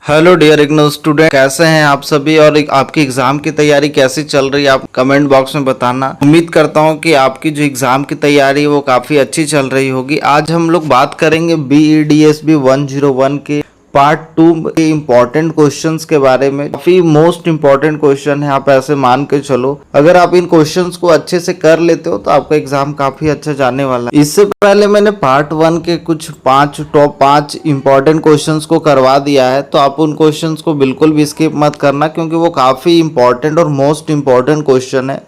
Hello dear IGNOU student, कैसे हैं आप सभी और आपकी एग्जाम की तैयारी कैसी चल रही है आप कमेंट बॉक्स में बताना। उम्मीद करता हूं कि आपकी जो एग्जाम की तैयारी है वो काफ़ी अच्छी चल रही होगी। आज हम लोग बात करेंगे BEDSB 101 के पार्ट 2 के इम्पोर्टेंट क्वेश्चंस के बारे में। काफी मोस्ट इम्पोर्टेंट क्वेश्चन है, आप ऐसे मान के चलो। अगर आप इन क्वेश्चंस को अच्छे से कर लेते हो तो आपका एग्जाम काफी अच्छा जाने वाला है। इससे पहले मैंने पार्ट 1 के कुछ टॉप 5 इम्पोर्टेंट क्वेश्चंस को करवा दिया है, तो आप उन क्वेश्चंस को बिल्कुल भी स्किप मत करना, क्योंकि वो काफी इम्पोर्टेंट और मोस्ट इम्पोर्टेंट क्वेश्चन है।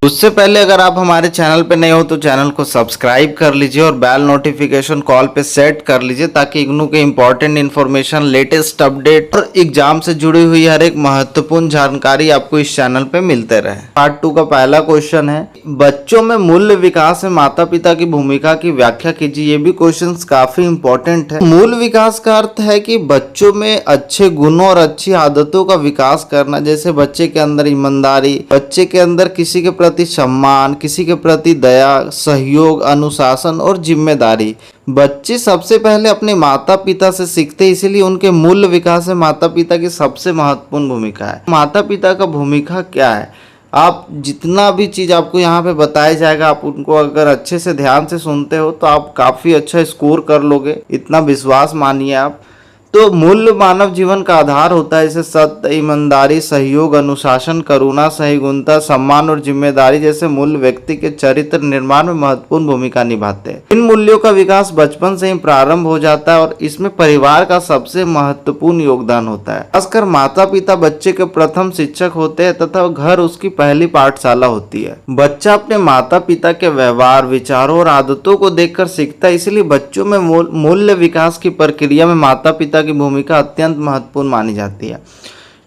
उससे पहले अगर आप हमारे चैनल पे नए हो तो चैनल को सब्सक्राइब कर लीजिए और बेल नोटिफिकेशन कॉल पे सेट कर लीजिए, ताकि इग्नू के इंपॉर्टेंट इन्फॉर्मेशन, लेटेस्ट अपडेट और एग्जाम से जुड़ी हुई हर एक महत्वपूर्ण जानकारी आपको इस चैनल पे मिलते रहे। पार्ट 2 का पहला क्वेश्चन है, बच्चों में मूल्य विकास में माता पिता की भूमिका की व्याख्या कीजिए। ये भी क्वेश्चन काफी इंपॉर्टेंट है। मूल विकास का अर्थ है कि बच्चों में अच्छे गुणों और अच्छी आदतों का विकास करना, जैसे बच्चे के अंदर ईमानदारी, बच्चे के अंदर किसी के प्रति सम्मान, किसी के प्रति दया, सहयोग, अनुशासन और जिम्मेदारी। बच्चे सबसे पहले अपने माता पिता से सीखते हैं, इसीलिए उनके मूल्य विकास में माता पिता की सबसे महत्वपूर्ण भूमिका है। माता पिता का भूमिका क्या है, आप जितना भी चीज़ आपको यहाँ पे बताया जाएगा, आप उनको अगर अच्छे से ध्यान से सुनते हो तो आप काफ़ी अच्छा स्कोर कर लोगे, इतना विश्वास मानिए आप। तो मूल्य मानव जीवन का आधार होता है, जैसे सत्य, ईमानदारी, सहयोग, अनुशासन, करुणा, सहिष्णुता, सम्मान और जिम्मेदारी जैसे मूल्य व्यक्ति के चरित्र निर्माण में महत्वपूर्ण भूमिका निभाते हैं। इन मूल्यों का विकास बचपन से ही प्रारंभ हो जाता है और इसमें परिवार का सबसे महत्वपूर्ण योगदान होता है। खासकर माता पिता बच्चे के प्रथम शिक्षक होते हैं तथा घर उसकी पहली पाठशाला होती है। बच्चा अपने माता पिता के व्यवहार, विचारों और आदतों को देखकर सीखता है, इसलिए बच्चों में मूल्य विकास की प्रक्रिया में माता पिता की भूमिका अत्यंत महत्वपूर्ण मानी जाती है।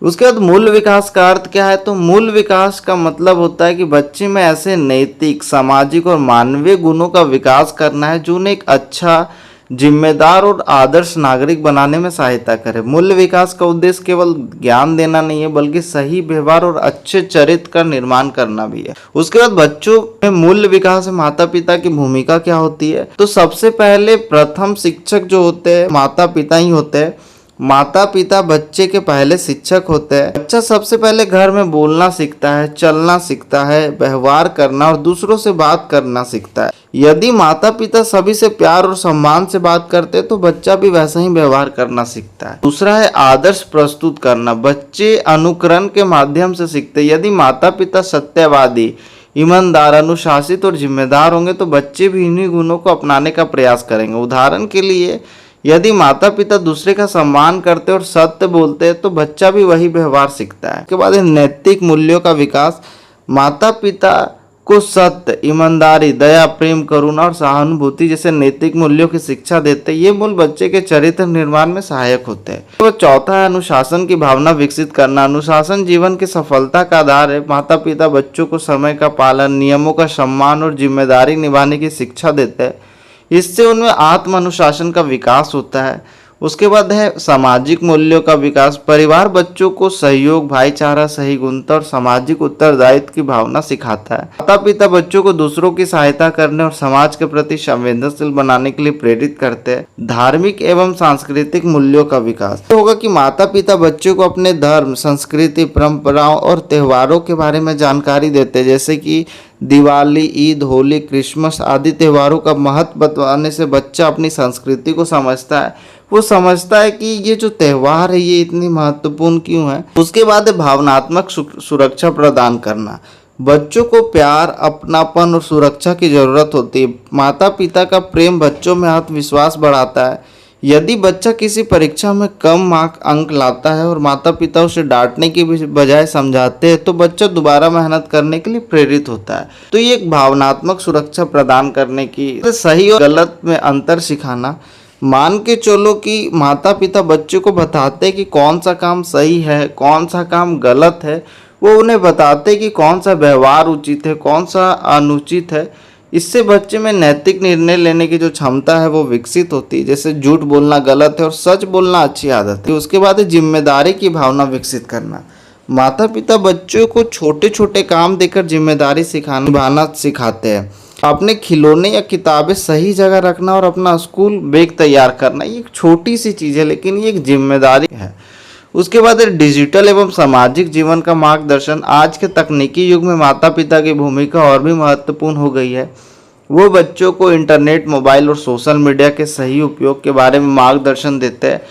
उसके बाद मूल विकास का अर्थ क्या है, तो मूल विकास का मतलब होता है कि बच्चे में ऐसे नैतिक, सामाजिक और मानवीय गुणों का विकास करना है जो उन्हें एक अच्छा, जिम्मेदार और आदर्श नागरिक बनाने में सहायता करे। मूल्य विकास का उद्देश्य केवल ज्ञान देना नहीं है, बल्कि सही व्यवहार और अच्छे चरित्र का निर्माण करना भी है। उसके बाद बच्चों में मूल्य विकास में माता पिता की भूमिका क्या होती है, तो सबसे पहले प्रथम शिक्षक जो होते हैं माता पिता ही होते हैं। माता पिता बच्चे के पहले शिक्षक होते हैं। बच्चा सबसे पहले घर में बोलना सीखता है, चलना सीखता है, व्यवहार करना और दूसरों से बात करना सीखता है। यदि माता पिता सभी से प्यार और सम्मान से बात करते हैं तो बच्चा भी वैसा ही व्यवहार करना सीखता है। दूसरा है आदर्श प्रस्तुत करना। बच्चे अनुकरण के माध्यम से सीखते हैं। यदि माता पिता सत्यवादी, ईमानदार, अनुशासित और जिम्मेदार होंगे तो बच्चे भी इन्हीं गुणों को अपनाने का प्रयास करेंगे। उदाहरण के लिए, यदि माता पिता दूसरे का सम्मान करते और सत्य बोलते हैं तो बच्चा भी वही व्यवहार सीखता है। उसके बाद नैतिक मूल्यों का विकास। माता पिता को सत्य, ईमानदारी, दया, प्रेम, करुणा और सहानुभूति जैसे नैतिक मूल्यों की शिक्षा देते हैं। ये मूल बच्चे के चरित्र निर्माण में सहायक होते हैं। तो चौथा है अनुशासन की भावना विकसित करना। अनुशासन जीवन की सफलता का आधार है। माता पिता बच्चों को समय का पालन, नियमों का सम्मान और जिम्मेदारी निभाने की शिक्षा देते हैं। इससे उनमें आत्म अनुशासन का विकास होता है। उसके बाद है सामाजिक मूल्यों का विकास। परिवार बच्चों को सहयोग, भाईचारा, सहिष्णुता और सामाजिक उत्तरदायित्व की भावना सिखाता है। माता पिता बच्चों को दूसरों की सहायता करने और समाज के प्रति संवेदनशील बनाने के लिए प्रेरित करते हैं। धार्मिक एवं सांस्कृतिक मूल्यों का विकास होगा कि माता पिता बच्चों को अपने धर्म, संस्कृति, परंपराओं और त्योहारों के बारे में जानकारी देते हैं, जैसे कि दिवाली, ईद, होली, क्रिसमस आदि त्योहारों का महत्व बताने से बच्चा अपनी संस्कृति को समझता है। वो समझता है कि ये जो त्योहार है ये इतनी महत्वपूर्ण क्यों है। उसके बाद है भावनात्मक सुरक्षा प्रदान करना। बच्चों को प्यार, अपनापन और सुरक्षा की जरूरत होती है। माता पिता का प्रेम बच्चों में आत्मविश्वास बढ़ाता है। यदि बच्चा किसी परीक्षा में कम अंक लाता है और माता पिता उसे डांटने की बजाय समझाते हैं तो बच्चा दोबारा मेहनत करने के लिए प्रेरित होता है। तो ये एक भावनात्मक सुरक्षा प्रदान करने की, सही और गलत में अंतर सिखाना। मान के चलो कि माता पिता बच्चे को बताते हैं कि कौन सा काम सही है, कौन सा काम गलत है। वो उन्हें बताते हैं कि कौन सा व्यवहार उचित है, कौन सा अनुचित है। इससे बच्चे में नैतिक निर्णय लेने की जो क्षमता है वो विकसित होती है, जैसे झूठ बोलना गलत है और सच बोलना अच्छी आदत है। उसके बाद जिम्मेदारी की भावना विकसित करना। माता पिता बच्चों को छोटे छोटे काम देकर जिम्मेदारी निभाना सिखाते हैं। अपने खिलौने या किताबें सही जगह रखना और अपना स्कूल बैग तैयार करना, ये एक छोटी सी चीज़ है लेकिन ये एक जिम्मेदारी है। उसके बाद डिजिटल एवं सामाजिक जीवन का मार्गदर्शन। आज के तकनीकी युग में माता पिता की भूमिका और भी महत्वपूर्ण हो गई है। वो बच्चों को इंटरनेट, मोबाइल और सोशल मीडिया के सही उपयोग के बारे में मार्गदर्शन देते हैं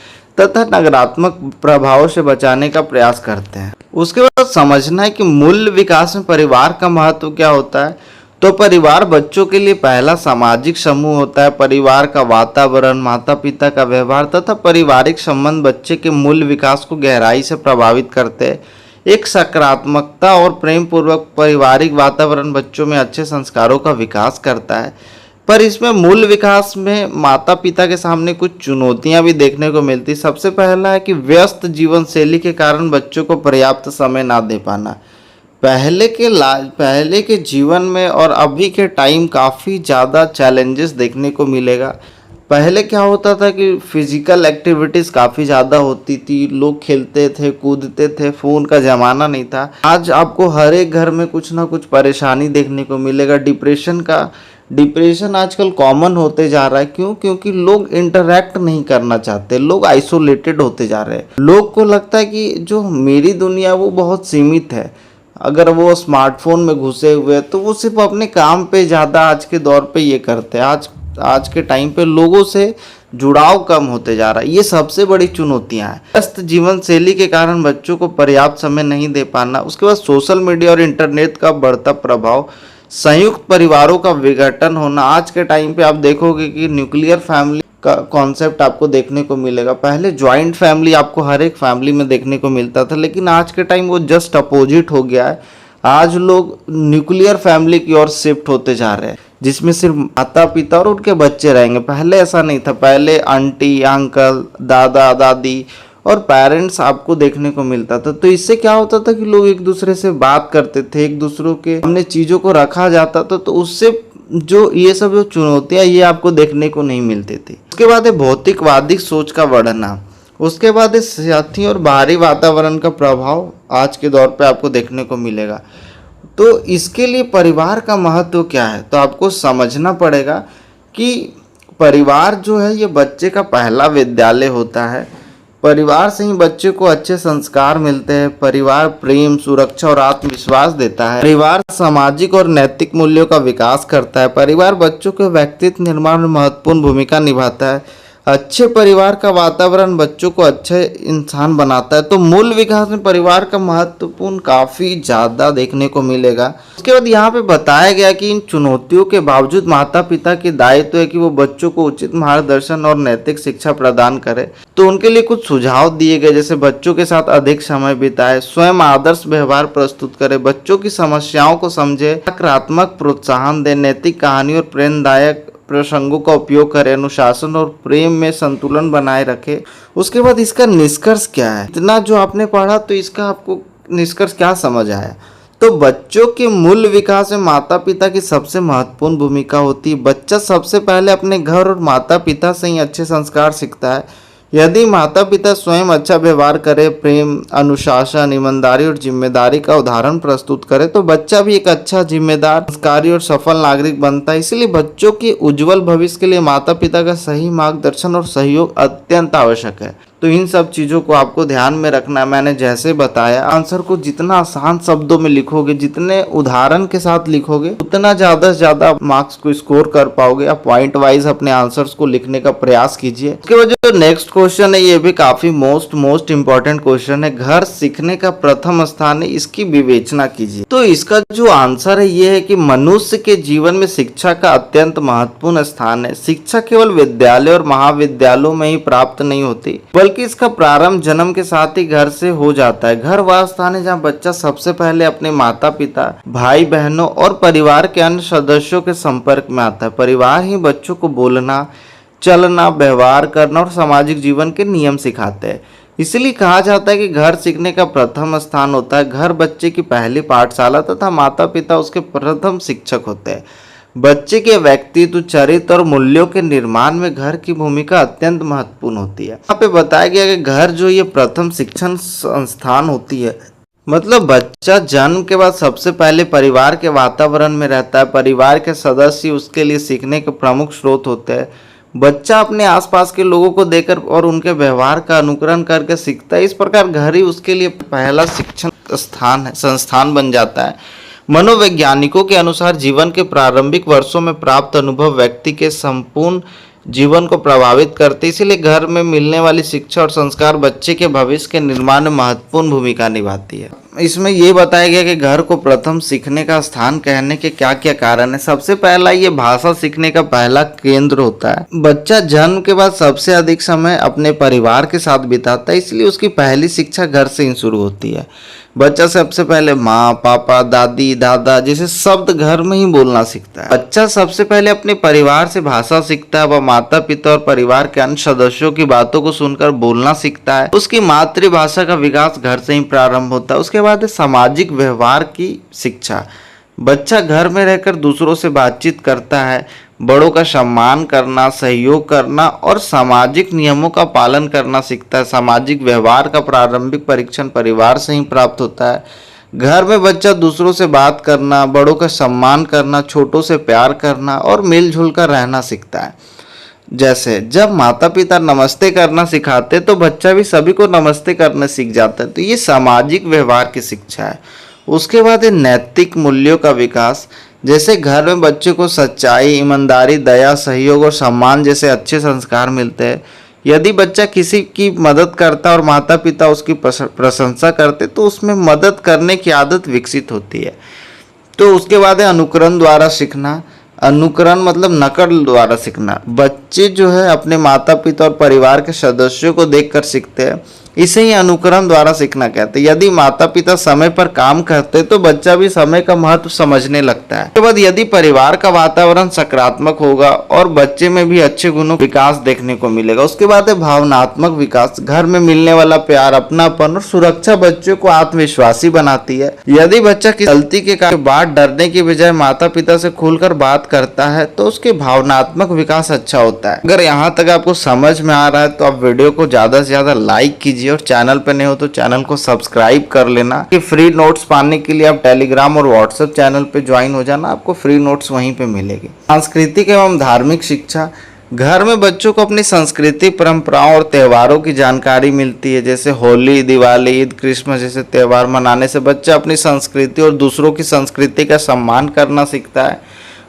तथा नकारात्मक प्रभावों से बचाने का प्रयास करते हैं। उसके बाद समझना है कि मूल्य विकास में परिवार का महत्व क्या होता है। तो परिवार बच्चों के लिए पहला सामाजिक समूह होता है। परिवार का वातावरण, माता पिता का व्यवहार तथा पारिवारिक संबंध बच्चे के मूल्य विकास को गहराई से प्रभावित करते हैं। एक सकारात्मकता और प्रेम पूर्वक पारिवारिक वातावरण बच्चों में अच्छे संस्कारों का विकास करता है। पर इसमें मूल्य विकास में माता पिता के सामने कुछ चुनौतियां भी देखने को मिलती। सबसे पहला है कि व्यस्त जीवन शैली के कारण बच्चों को पर्याप्त समय ना दे पाना। पहले के जीवन में और अभी के टाइम काफ़ी ज़्यादा चैलेंजेस देखने को मिलेगा। पहले क्या होता था कि फिजिकल एक्टिविटीज़ काफ़ी ज़्यादा होती थी, लोग खेलते थे, कूदते थे, फ़ोन का ज़माना नहीं था। आज आपको हर एक घर में कुछ ना कुछ परेशानी देखने को मिलेगा। डिप्रेशन आजकल कॉमन होते जा रहा है। क्यों? क्योंकि लोग इंटरैक्ट नहीं करना चाहते, लोग आइसोलेटेड होते जा रहे हैं। लोग को लगता है कि जो मेरी दुनिया वो बहुत सीमित है। अगर वो स्मार्टफोन में घुसे हुए हैं तो वो सिर्फ अपने काम पे ज़्यादा आज के दौर पे ये करते हैं। आज के टाइम पे लोगों से जुड़ाव कम होते जा रहा है। ये सबसे बड़ी चुनौतियां हैं। व्यस्त जीवन शैली के कारण बच्चों को पर्याप्त समय नहीं दे पाना। उसके बाद सोशल मीडिया और इंटरनेट का बढ़ता प्रभाव, संयुक्त परिवारों का विघटन होना। आज के टाइम पे आप देखोगे कि न्यूक्लियर फैमिली का कॉन्सेप्ट आपको देखने को मिलेगा। पहले जॉइंट फैमिली आपको हर एक फैमिली में देखने को मिलता था, लेकिन आज के टाइम वो जस्ट अपोजिट हो गया है। आज लोग न्यूक्लियर फैमिली की ओर शिफ्ट होते जा रहे हैं, जिसमें सिर्फ माता पिता और उनके बच्चे रहेंगे। पहले ऐसा नहीं था। पहले आंटी, अंकल, दादा, दादी और पेरेंट्स आपको देखने को मिलता था। तो इससे क्या होता था कि लोग एक दूसरे से बात करते थे, एक दूसरों के सामने चीज़ों को रखा जाता था। तो उससे जो ये सब जो चुनौतियाँ ये आपको देखने को नहीं मिलती थी। उसके बाद है भौतिकवादी सोच का बढ़ना। उसके बाद है साथी और बाहरी वातावरण का प्रभाव आज के दौर पे आपको देखने को मिलेगा। तो इसके लिए परिवार का महत्व क्या है, तो आपको समझना पड़ेगा कि परिवार जो है ये बच्चे का पहला विद्यालय होता है। परिवार से ही बच्चे को अच्छे संस्कार मिलते हैं। परिवार प्रेम, सुरक्षा और आत्मविश्वास देता है। परिवार सामाजिक और नैतिक मूल्यों का विकास करता है। परिवार बच्चों के व्यक्तित्व निर्माण में महत्वपूर्ण भूमिका निभाता है। अच्छे परिवार का वातावरण बच्चों को अच्छे इंसान बनाता है। तो मूल विकास में परिवार का महत्वपूर्ण काफ़ी ज़्यादा देखने को मिलेगा। उसके बाद यहाँ पे बताया गया कि इन चुनौतियों के बावजूद माता पिता की दायित्व है कि वो बच्चों को उचित मार्गदर्शन और नैतिक शिक्षा प्रदान करे। तो उनके लिए कुछ सुझाव दिए गए, जैसे बच्चों के साथ अधिक समय बिताए, स्वयं आदर्श व्यवहार प्रस्तुत करे, बच्चों की समस्याओं को समझे, सकारात्मक प्रोत्साहन दे, नैतिक कहानी और प्रेरणादायक प्रसंगों का उपयोग करें, अनुशासन और प्रेम में संतुलन बनाए रखे। उसके बाद इसका निष्कर्ष क्या है? इतना जो आपने पढ़ा तो इसका आपको निष्कर्ष क्या समझ आया? तो बच्चों के मूल विकास में माता पिता की सबसे महत्वपूर्ण भूमिका होती है। बच्चा सबसे पहले अपने घर और माता पिता से ही अच्छे संस्कार सीखता है। यदि माता पिता स्वयं अच्छा व्यवहार करे, प्रेम, अनुशासन, ईमानदारी और जिम्मेदारी का उदाहरण प्रस्तुत करे, तो बच्चा भी एक अच्छा, जिम्मेदार, संस्कारी और सफल नागरिक बनता है। इसलिए बच्चों के उज्जवल भविष्य के लिए माता पिता का सही मार्गदर्शन और सहयोग अत्यंत आवश्यक है। तो इन सब चीज़ों को आपको ध्यान में रखना है। मैंने जैसे बताया, आंसर को जितना आसान शब्दों में लिखोगे, जितने उदाहरण के साथ लिखोगे, उतना ज़्यादा से ज़्यादा मार्क्स को स्कोर कर पाओगे। आप पॉइंट वाइज अपने आंसर्स को लिखने का प्रयास कीजिए। उसके बाद जो नेक्स्ट क्वेश्चन है, ये भी काफ़ी मोस्ट इंपॉर्टेंट क्वेश्चन है। घर सीखने का प्रथम स्थान है, इसकी विवेचना कीजिए। तो इसका जो आंसर है ये है कि मनुष्य के जीवन में शिक्षा का अत्यंत महत्वपूर्ण स्थान है। शिक्षा केवल विद्यालय और महाविद्यालयों में ही प्राप्त नहीं होती, बल्कि इसका प्रारंभ जन्म के साथ ही घर से हो जाता है। घर वह स्थान है जहाँ बच्चा सबसे पहले अपने माता पिता, भाई बहनों और परिवार के अन्य सदस्यों के संपर्क में आता है। परिवार ही बच्चों को बोलना, चलना, व्यवहार करना और सामाजिक जीवन के नियम सिखाते हैं। इसलिए कहा जाता है कि घर सीखने का प्रथम स्थान होता है। घर बच्चे की पहली पाठशाला तथा माता पिता उसके प्रथम शिक्षक होते हैं। बच्चे के व्यक्तित्व, चरित्र और मूल्यों के निर्माण में घर की भूमिका अत्यंत महत्वपूर्ण होती है। यहाँ पे बताया गया कि घर जो ये प्रथम शिक्षण संस्थान होती है, मतलब बच्चा जन्म के बाद सबसे पहले परिवार के वातावरण में रहता है। परिवार के सदस्य उसके लिए सीखने के प्रमुख स्रोत होते हैं। बच्चा अपने आसपास के लोगों को देखकर और उनके व्यवहार का अनुकरण करके सीखता है। इस प्रकार घर ही उसके लिए पहला शिक्षण स्थान है, संस्थान बन जाता है। मनोवैज्ञानिकों के अनुसार जीवन के प्रारंभिक वर्षों में प्राप्त अनुभव व्यक्ति के संपूर्ण जीवन को प्रभावित करते, इसीलिए घर में मिलने वाली शिक्षा और संस्कार बच्चे के भविष्य के निर्माण में महत्वपूर्ण भूमिका निभाती है। इसमें ये बताया गया कि घर को प्रथम सीखने का स्थान कहने के क्या क्या कारण है। सबसे पहला, ये भाषा सीखने का पहला केंद्र होता है। बच्चा जन्म के बाद सबसे अधिक समय अपने परिवार के साथ बिताता है, इसलिए उसकी पहली शिक्षा घर से ही शुरू होती है। बच्चा सबसे पहले माँ, पापा, दादी, दादा जैसे शब्द घर में ही बोलना सीखता है। बच्चा सबसे पहले अपने परिवार से भाषा सीखता है। वह माता पिता और परिवार के अन्य सदस्यों की बातों को सुनकर बोलना सीखता है। उसकी मातृभाषा का विकास घर से ही प्रारंभ होता है। उसके बाद सामाजिक व्यवहार की शिक्षा। बच्चा घर में रहकर दूसरों से बातचीत करता है, बड़ों का सम्मान करना, सहयोग करना और सामाजिक नियमों का पालन करना सीखता है। सामाजिक व्यवहार का प्रारंभिक परीक्षण परिवार से ही प्राप्त होता है। घर में बच्चा दूसरों से बात करना, बड़ों का सम्मान करना, छोटों से प्यार करना और मिलजुल कर रहना सीखता है। जैसे जब माता पिता नमस्ते करना सिखाते तो बच्चा भी सभी को नमस्ते करना सीख जाता है। तो ये सामाजिक व्यवहार की शिक्षा है। उसके बाद ये नैतिक मूल्यों का विकास। जैसे घर में बच्चे को सच्चाई, ईमानदारी, दया, सहयोग और सम्मान जैसे अच्छे संस्कार मिलते हैं। यदि बच्चा किसी की मदद करता और माता पिता उसकी प्रशंसा करते तो उसमें मदद करने की आदत विकसित होती है। तो उसके बाद है अनुकरण द्वारा सीखना। अनुकरण मतलब नकल द्वारा सीखना। बच्चे जो है अपने माता पिता और परिवार के सदस्यों को देखकर सीखते हैं। इसे ही अनुकरण द्वारा सीखना कहते हैं। यदि माता पिता समय पर काम करते तो बच्चा भी समय का महत्व समझने लगता है। उसके बाद यदि परिवार का वातावरण सकारात्मक होगा और बच्चे में भी अच्छे गुणों का विकास देखने को मिलेगा। उसके बाद है भावनात्मक विकास। घर में मिलने वाला प्यार, अपनापन और सुरक्षा बच्चों को आत्मविश्वासी बनाती है। यदि बच्चा किसी गलती के बाद डरने की बजाय माता पिता से खुलकर बात करता है तो उसके भावनात्मक विकास अच्छा होता है। अगर यहाँ तक आपको समझ में आ रहा है तो आप वीडियो को ज्यादा से ज्यादा लाइक कीजिए और चैनल पे नहीं हो तो चैनल को सब्सक्राइब कर लेना। कि फ्री नोट्स पाने के लिए आप टेलीग्राम और व्हाट्सएप चैनल पे ज्वाइन हो जाना, आपको फ्री नोट्स वहीं पे मिलेगी। सांस्कृतिक एवं धार्मिक शिक्षा। घर में बच्चों को अपनी संस्कृति, परंपराओं और त्योहारों की जानकारी मिलती है। जैसे होली, दिवाली, ईद, क्रिसमस जैसे त्योहार मनाने से बच्चा अपनी संस्कृति और दूसरों की संस्कृति का सम्मान करना सीखता है।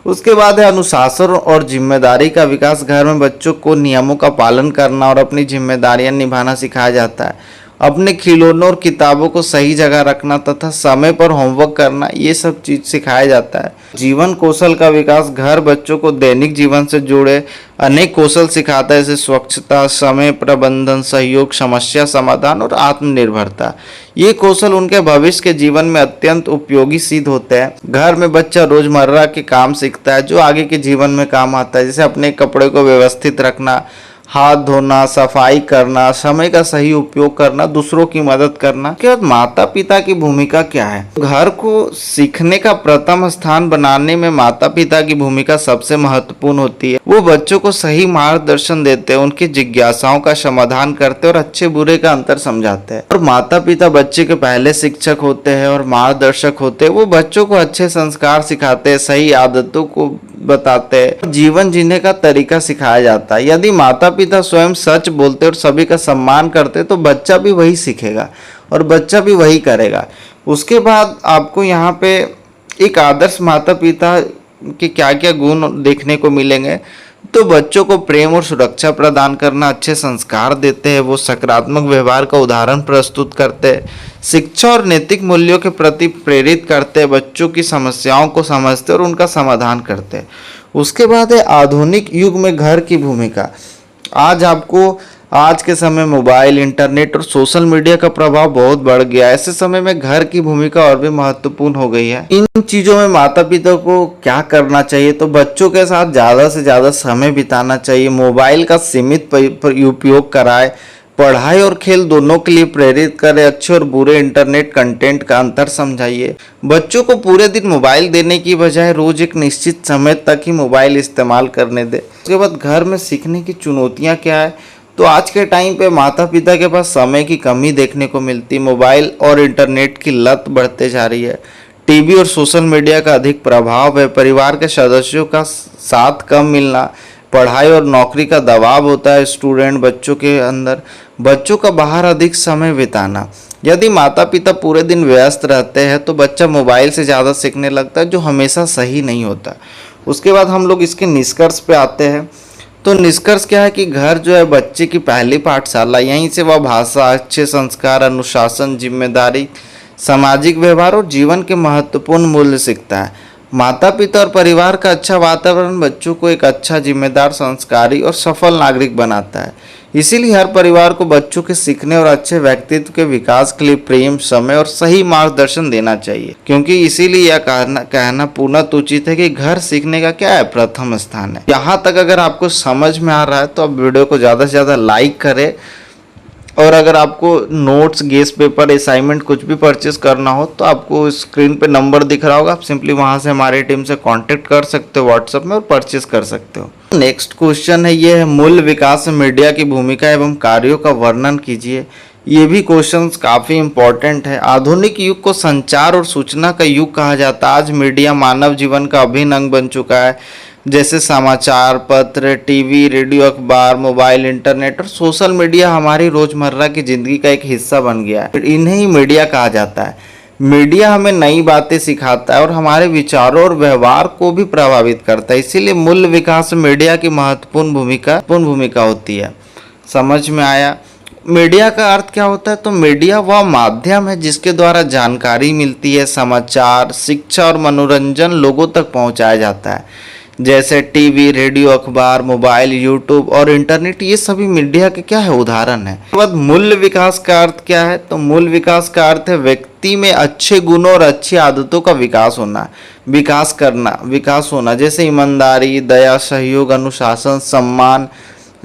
उसके बाद है अनुशासन और जिम्मेदारी का विकास। घर में बच्चों को नियमों का पालन करना और अपनी जिम्मेदारियां निभाना सिखाया जाता है। अपने खिलौनों और किताबों को सही जगह रखना तथा समय पर होमवर्क करना, ये सब चीज सिखाया जाता है। जीवन कौशल का विकास। घर बच्चों को दैनिक जीवन से जुड़े अनेक कौशल सिखाता है, जैसे स्वच्छता, समय प्रबंधन, सहयोग, समस्या समाधान और आत्मनिर्भरता। ये कौशल उनके भविष्य के जीवन में अत्यंत उपयोगी सिद्ध होते हैं। घर में बच्चा रोजमर्रा के काम सीखता है जो आगे के जीवन में काम आता है, जैसे अपने कपड़े को व्यवस्थित रखना, हाथ धोना, सफाई करना, समय का सही उपयोग करना, दूसरों की मदद करना। के बाद माता पिता की भूमिका क्या है? घर को सीखने का प्रथम स्थान बनाने में माता पिता की भूमिका सबसे महत्वपूर्ण होती है। वो बच्चों को सही मार्गदर्शन देते हैं, उनकी जिज्ञासाओं का समाधान करते हैं और अच्छे बुरे का अंतर समझाते हैं। और माता पिता बच्चे के पहले शिक्षक होते हैं और मार्गदर्शक होते हैं। वो बच्चों को अच्छे संस्कार सिखाते हैं, सही आदतों को बताते हैं, जीवन जीने का तरीका सिखाया जाता है। यदि माता पिता स्वयं सच बोलते और सभी का सम्मान करते तो बच्चा भी वही सीखेगा और बच्चा भी वही करेगा। उसके बाद आपको यहाँ पे एक आदर्श माता पिता के क्या क्या गुण देखने को मिलेंगे। तो बच्चों को प्रेम और सुरक्षा प्रदान करना, अच्छे संस्कार देते हैं, वो सकारात्मक व्यवहार का उदाहरण प्रस्तुत करते हैं, शिक्षा और नैतिक मूल्यों के प्रति प्रेरित करते हैं, बच्चों की समस्याओं को समझते और उनका समाधान करते हैं। उसके बाद है आधुनिक युग में घर की भूमिका। आज के समय मोबाइल, इंटरनेट और सोशल मीडिया का प्रभाव बहुत बढ़ गया है। ऐसे समय में घर की भूमिका और भी महत्वपूर्ण हो गई है। इन चीजों में माता पिता को क्या करना चाहिए? तो बच्चों के साथ ज्यादा से ज्यादा समय बिताना चाहिए, मोबाइल का सीमित उपयोग कराए, पढ़ाई और खेल दोनों के लिए प्रेरित करें, अच्छे और बुरे इंटरनेट कंटेंट का अंतर समझाइए। बच्चों को पूरे दिन मोबाइल देने की बजाय रोज एक निश्चित समय तक ही मोबाइल इस्तेमाल करने दें। उसके बाद घर में सीखने की चुनौतियां क्या है? तो आज के टाइम पे माता पिता के पास समय की कमी देखने को मिलती है, मोबाइल और इंटरनेट की लत बढ़ते जा रही है, टीवी और सोशल मीडिया का अधिक प्रभाव है, परिवार के सदस्यों का साथ कम मिलना, पढ़ाई और नौकरी का दबाव होता है स्टूडेंट बच्चों के अंदर, बच्चों का बाहर अधिक समय बिताना। यदि माता पिता पूरे दिन व्यस्त रहते हैं तो बच्चा मोबाइल से ज़्यादा सीखने लगता है, जो हमेशा सही नहीं होता। उसके बाद हम लोग इसके निष्कर्ष पे आते हैं। तो निष्कर्ष क्या है कि घर जो है बच्चे की पहली पाठशाला, यहीं से वह भाषा, अच्छे संस्कार, अनुशासन, जिम्मेदारी, सामाजिक व्यवहार और जीवन के महत्वपूर्ण मूल्य सीखता है। माता पिता और परिवार का अच्छा वातावरण बच्चों को एक अच्छा, जिम्मेदार, संस्कारी और सफल नागरिक बनाता है। इसीलिए हर परिवार को बच्चों के सीखने और अच्छे व्यक्तित्व के विकास के लिए प्रेम, समय और सही मार्गदर्शन देना चाहिए, क्योंकि इसीलिए यह कहना पूर्णतः उचित है कि घर सीखने का क्या है, प्रथम स्थान है। यहाँ तक अगर आपको समझ में आ रहा है तो आप वीडियो को ज़्यादा से ज़्यादा लाइक करें, और अगर आपको नोट्स, गेस्ट पेपर, असाइनमेंट कुछ भी परचेस करना हो तो आपको स्क्रीन पे नंबर दिख रहा होगा, आप सिंपली वहां से हमारी टीम से कांटेक्ट कर सकते हो व्हाट्सएप में और परचेस कर सकते हो। नेक्स्ट क्वेश्चन है, ये है मूल विकास में मीडिया की भूमिका एवं कार्यों का वर्णन कीजिए। ये भी क्वेश्चंस काफ़ी इंपॉर्टेंट है। आधुनिक युग को संचार और सूचना का युग कहा जाता है। आज मीडिया मानव जीवन का अभिन्न अंग बन चुका है, जैसे समाचार पत्र, टीवी, रेडियो, अखबार, मोबाइल, इंटरनेट और सोशल मीडिया हमारी रोजमर्रा की जिंदगी का एक हिस्सा बन गया है। इन्हें ही मीडिया कहा जाता है। मीडिया हमें नई बातें सिखाता है और हमारे विचारों और व्यवहार को भी प्रभावित करता है। इसीलिए मूल्य विकास में मीडिया की महत्वपूर्ण भूमिका होती है। समझ में आया? मीडिया का अर्थ क्या होता है? तो मीडिया वह माध्यम है जिसके द्वारा जानकारी मिलती है, समाचार, शिक्षा और मनोरंजन लोगों तक पहुंचाया जाता है। जैसे टीवी, रेडियो, अखबार, मोबाइल, यूट्यूब और इंटरनेट, ये सभी मीडिया के क्या है, उदाहरण है। उसके बाद मूल्य विकास का अर्थ क्या है? तो मूल्य विकास का अर्थ है व्यक्ति में अच्छे गुणों और अच्छी आदतों का विकास होना, जैसे ईमानदारी, दया, सहयोग, अनुशासन, सम्मान,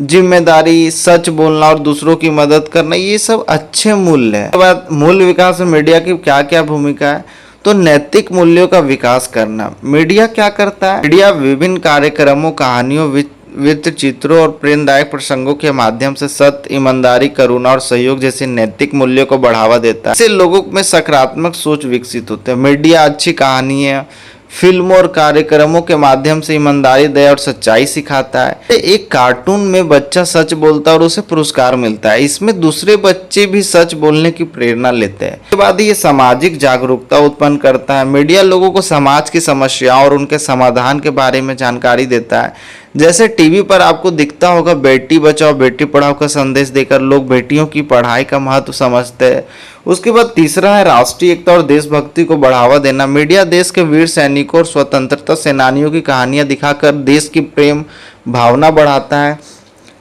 जिम्मेदारी, सच बोलना और दूसरों की मदद करना, ये सब अच्छे मूल्य है। उसके बाद मूल्य विकास में मीडिया की क्या क्या भूमिका है? तो नैतिक मूल्यों का विकास करना। मीडिया क्या करता है? मीडिया विभिन्न कार्यक्रमों, कहानियों, वृत्त चित्रों और प्रेरणादायक प्रसंगों के माध्यम से सत्य, ईमानदारी, करुणा और सहयोग जैसे नैतिक मूल्यों को बढ़ावा देता है। इससे लोगों में सकारात्मक सोच विकसित होते हैं। मीडिया अच्छी कहानियां, फिल्मों और कार्यक्रमों के माध्यम से ईमानदारी, दया और सच्चाई सिखाता है। एक कार्टून में बच्चा सच बोलता है और उसे पुरस्कार मिलता है। इसमें दूसरे बच्चे भी सच बोलने की प्रेरणा लेते हैं। इसके बाद ये सामाजिक जागरूकता उत्पन्न करता है। मीडिया लोगों को समाज की समस्याओं और उनके समाधान के बारे में जानकारी देता है। जैसे टीवी पर आपको दिखता होगा, बेटी बचाओ बेटी पढ़ाओ का संदेश देकर लोग बेटियों की पढ़ाई का महत्व समझते हैं। उसके बाद तीसरा है राष्ट्रीय एकता और देशभक्ति को बढ़ावा देना। मीडिया देश के वीर सैनिकों और स्वतंत्रता सेनानियों की कहानियां दिखाकर देश की प्रेम भावना बढ़ाता है।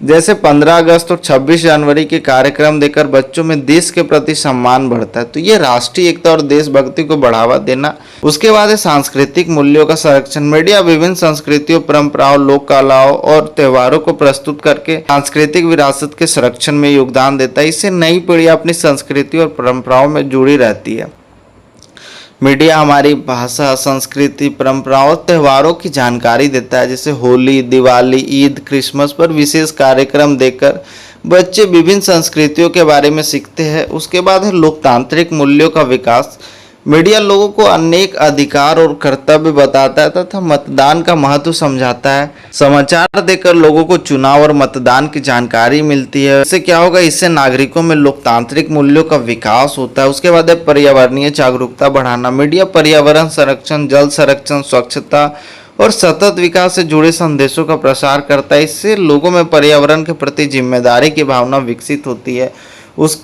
जैसे 15 अगस्त और 26 जनवरी के कार्यक्रम देकर बच्चों में देश के प्रति सम्मान बढ़ता है। तो ये राष्ट्रीय एकता और देशभक्ति को बढ़ावा देना। उसके बाद है सांस्कृतिक मूल्यों का संरक्षण। मीडिया विभिन्न संस्कृतियों, परंपराओं, लोक कलाओं और त्योहारों को प्रस्तुत करके सांस्कृतिक विरासत के संरक्षण में योगदान देता है। इससे नई पीढ़ी अपनी संस्कृति और परंपराओं में जुड़ी रहती है। मीडिया हमारी भाषा, संस्कृति, परंपराओं और त्योहारों की जानकारी देता है। जैसे होली, दिवाली, ईद, क्रिसमस पर विशेष कार्यक्रम देकर बच्चे विभिन्न संस्कृतियों के बारे में सीखते हैं। उसके बाद है लोकतांत्रिक मूल्यों का विकास। मीडिया लोगों को अनेक अधिकार और कर्तव्य बताता है तथा मतदान का महत्व समझाता है। समाचार देकर लोगों को चुनाव और मतदान की जानकारी मिलती है। इससे क्या होगा? इससे नागरिकों में लोकतांत्रिक मूल्यों का विकास होता है। उसके बाद है पर्यावरणीय जागरूकता बढ़ाना। मीडिया पर्यावरण संरक्षण, जल संरक्षण, स्वच्छता और सतत विकास से जुड़े संदेशों का प्रसार करता है। इससे लोगों में पर्यावरण के प्रति जिम्मेदारी की भावना विकसित होती है।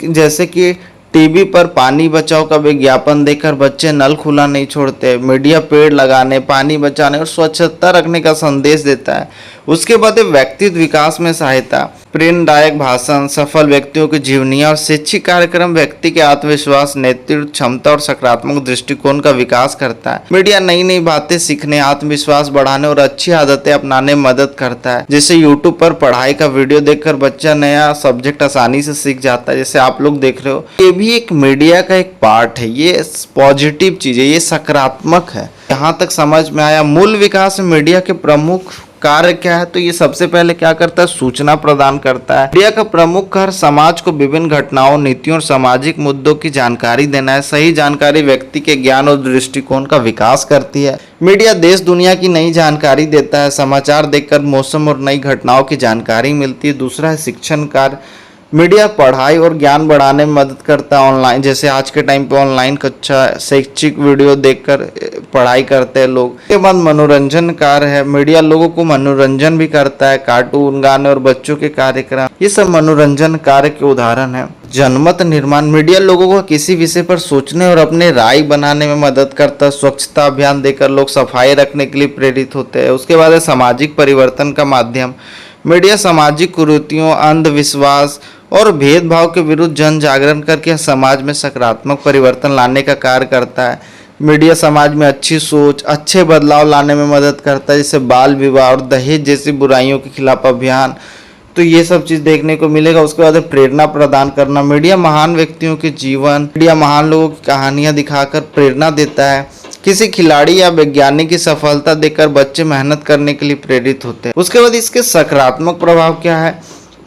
जैसे कि टीवी पर पानी बचाओ का विज्ञापन देकर बच्चे नल खुला नहीं छोड़ते। मीडिया पेड़ लगाने, पानी बचाने और स्वच्छता रखने का संदेश देता है। उसके बाद व्यक्तित्व विकास में सहायता। प्रेरणादायक भाषण, सफल व्यक्तियों की जीवनी और शैक्षिक कार्यक्रम व्यक्ति के आत्मविश्वास, नेतृत्व क्षमता और सकारात्मक दृष्टिकोण का विकास करता है। मीडिया नई नई बातें सीखने, आत्मविश्वास बढ़ाने और अच्छी आदतें अपनाने में मदद करता है। जैसे यूट्यूब पर पढ़ाई का वीडियो देखकर बच्चा नया सब्जेक्ट आसानी से सीख जाता है, जैसे आप लोग देख रहे हो। ये भी एक मीडिया का एक पार्ट है। ये पॉजिटिव चीज है, ये सकारात्मक है। यहाँ तक समझ में आया। मूल विकास में मीडिया के प्रमुख कार्य क्या है, तो ये सबसे पहले क्या करता है, सूचना प्रदान करता है। मीडिया का प्रमुख कार्य समाज को विभिन्न घटनाओं, नीतियों और सामाजिक मुद्दों की जानकारी देना है। सही जानकारी व्यक्ति के ज्ञान और दृष्टिकोण का विकास करती है। मीडिया देश दुनिया की नई जानकारी देता है। समाचार देखकर मौसम और नई घटनाओं की जानकारी मिलती है। दूसरा है शिक्षण कार्य। मीडिया पढ़ाई और ज्ञान बढ़ाने में मदद करता है। ऑनलाइन, जैसे आज के टाइम पे ऑनलाइन कक्षा, शैक्षिक वीडियो देखकर पढ़ाई करते हैं लोग। इसके बाद मनोरंजन कार्य है। मीडिया लोगों को मनोरंजन भी करता है। कार्टून, गाने और बच्चों के कार्यक्रम, ये सब मनोरंजन कार्य के उदाहरण है। जनमत निर्माण। मीडिया लोगों को किसी विषय पर सोचने और अपने राय बनाने में मदद करता है। स्वच्छता अभियान देकर लोग सफाई रखने के लिए प्रेरित होते हैं। उसके बाद है सामाजिक परिवर्तन का माध्यम। मीडिया सामाजिक कुरीतियों, अंधविश्वास और भेदभाव के विरुद्ध जन जागरण करके समाज में सकारात्मक परिवर्तन लाने का कार्य करता है। मीडिया समाज में अच्छी सोच, अच्छे बदलाव लाने में मदद करता है, जैसे बाल विवाह और दहेज जैसी बुराइयों के खिलाफ अभियान, तो ये सब चीज़ देखने को मिलेगा। उसके बाद प्रेरणा प्रदान करना। मीडिया महान व्यक्तियों के जीवन, मीडिया महान लोगों की कहानियाँ दिखाकर प्रेरणा देता है। किसी खिलाड़ी या वैज्ञानिक की सफलता देखकर बच्चे मेहनत करने के लिए प्रेरित होते हैं। उसके बाद इसके सकारात्मक प्रभाव क्या है,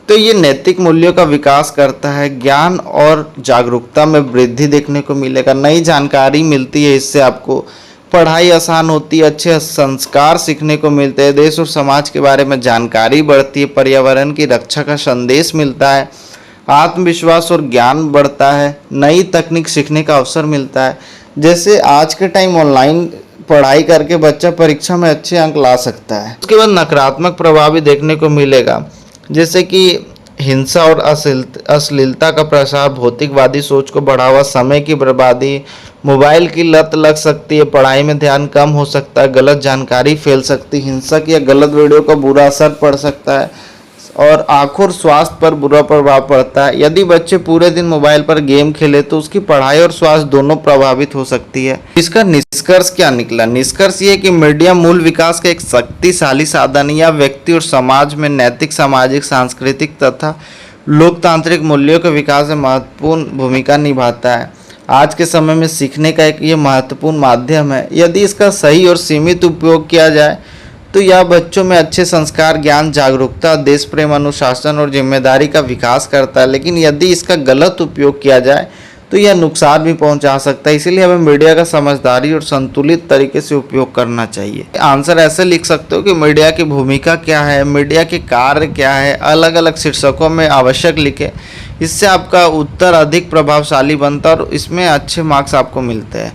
तो ये नैतिक मूल्यों का विकास करता है। ज्ञान और जागरूकता में वृद्धि देखने को मिलेगा। नई जानकारी मिलती है, इससे आपको पढ़ाई आसान होती है, अच्छे संस्कार सीखने को मिलते हैं, देश और समाज के बारे में जानकारी बढ़ती है, पर्यावरण की रक्षा का संदेश मिलता है, आत्मविश्वास और ज्ञान बढ़ता है, नई तकनीक सीखने का अवसर मिलता है। जैसे आज के टाइम ऑनलाइन पढ़ाई करके बच्चा परीक्षा में अच्छे अंक ला सकता है। उसके बाद नकारात्मक प्रभाव भी देखने को मिलेगा, जैसे कि हिंसा और अश्लीलता का प्रसार, भौतिकवादी सोच को बढ़ावा, समय की बर्बादी, मोबाइल की लत लग सकती है, पढ़ाई में ध्यान कम हो सकता है, गलत जानकारी फैल सकती है, हिंसक या गलत वीडियो का बुरा असर पड़ सकता है और आंखों और स्वास्थ्य पर बुरा प्रभाव पड़ता है। यदि बच्चे पूरे दिन मोबाइल पर गेम खेले तो उसकी पढ़ाई और स्वास्थ्य दोनों प्रभावित हो सकती है। इसका निष्कर्ष क्या निकला? निष्कर्ष ये कि मीडिया मूल विकास का एक शक्तिशाली साधन या व्यक्ति और समाज में नैतिक, सामाजिक, सांस्कृतिक तथा लोकतांत्रिक मूल्यों के विकास में महत्वपूर्ण भूमिका निभाता है। आज के समय में सीखने का एक ये महत्वपूर्ण माध्यम है। यदि इसका सही और सीमित उपयोग किया जाए तो यह बच्चों में अच्छे संस्कार, ज्ञान, जागरूकता, देश प्रेम, अनुशासन और जिम्मेदारी का विकास करता है। लेकिन यदि इसका गलत उपयोग किया जाए तो यह नुकसान भी पहुंचा सकता है। इसीलिए हमें मीडिया का समझदारी और संतुलित तरीके से उपयोग करना चाहिए। आंसर ऐसे लिख सकते हो कि मीडिया की भूमिका क्या है, मीडिया के कार्य क्या है, अलग अलग शीर्षकों में आवश्यक लिखे। इससे आपका उत्तर अधिक प्रभावशाली बनता है और इसमें अच्छे मार्क्स आपको मिलते हैं।